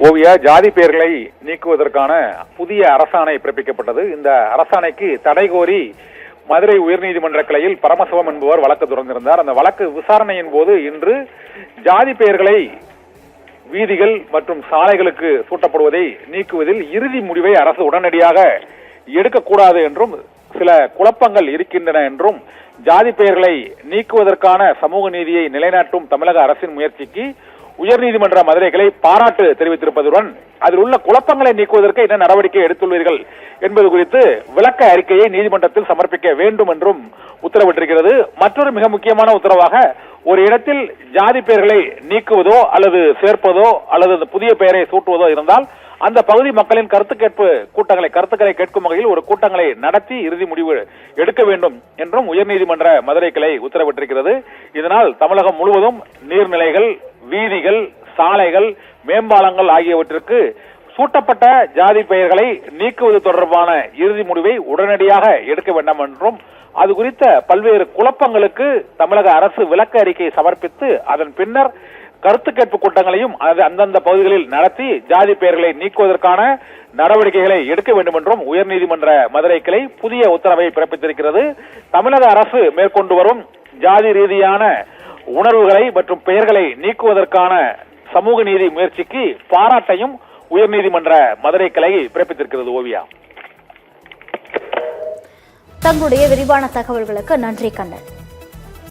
ஓவியா, ஜாதி பெயர்களை நீக்குவதற்கான புதிய அரசாணை பிறப்பிக்கப்பட்டது. இந்த அரசாணைக்கு தடை கோரி மதுரை உயர்நீதிமன்ற கிளையில் பரமசிவம் என்பவர் வழக்கு தொடர்ந்திருந்தார். அந்த வழக்கு விசாரணையின் போது இன்று ஜாதி பெயர்களை வீதிகள் மற்றும் சாலைகளுக்கு சூட்டப்படுவதை நீக்குவதில் இறுதி முடிவை அரசு உடனடியாக எடுக்கக்கூடாது என்றும் சில குழப்பங்கள் இருக்கின்றன என்றும் ஜாதி பெயர்களை நீக்குவதற்கான சமூக நீதியை நிலைநாட்டும் தமிழக அரசின் முயற்சிக்கு உயர்நீதிமன்ற மதுரை கிளை பாராட்டு தெரிவித்திருப்பதுடன் அதில் உள்ள குழப்பங்களை நீக்குவதற்கு என்ன நடவடிக்கை எடுத்துள்ளீர்கள் என்பது குறித்து விளக்க அறிக்கையை நீதிமன்றத்தில் சமர்ப்பிக்க வேண்டும் என்றும் உத்தரவிட்டிருக்கிறது. மற்றொரு மிக முக்கியமான உத்தரவாக, ஒரு இடத்தில் ஜாதி பெயர்களை நீக்குவதோ அல்லது சேர்ப்பதோ அல்லது புதிய பெயரை சூட்டுவதோ இருந்தால் அந்த பகுதி மக்களின் கருத்துக்களை கேட்கும் வகையில் ஒரு கூட்டங்களை நடத்தி இறுதி முடிவு எடுக்க வேண்டும் என்றும் உயர்நீதிமன்ற மதுரை கிளை உத்தரவிட்டிருக்கிறது. இதனால் தமிழகம் முழுவதும் நீர்நிலைகள், வீதிகள், சாலைகள், மேம்பாலங்கள் ஆகியவற்றிற்கு சூட்டப்பட்ட ஜாதி பெயர்களை நீக்குவது தொடர்பான இறுதி முடிவை உடனடியாக எடுக்க வேண்டும் என்றும் அது குறித்த பல்வேறு குழப்பங்களுக்கு தமிழக அரசு விளக்க அறிக்கையை சமர்ப்பித்து அதன் பின்னர் கருத்து கேட்பு கூட்டங்களையும் அந்தந்த பகுதிகளில் நடத்தி ஜாதி பெயர்களை நீக்குவதற்கான நடவடிக்கைகளை எடுக்க வேண்டும் என்றும் உயர்நீதிமன்ற மதுரை கிளை புதிய உத்தரவை பிறப்பித்திருக்கிறது. தமிழக அரசு மேற்கொண்டு வரும் ஜாதி ரீதியான உணர்வுகளை மற்றும் பெயர்களை நீக்குவதற்கான சமூக நீதி முயற்சிக்கு பாராட்டையும் உயர்நீதிமன்ற மதுரை கிளை பிறப்பித்திருக்கிறது. ஓவியா, தங்களுடைய விரிவான தகவல்களுக்கு நன்றி கண்ணன்.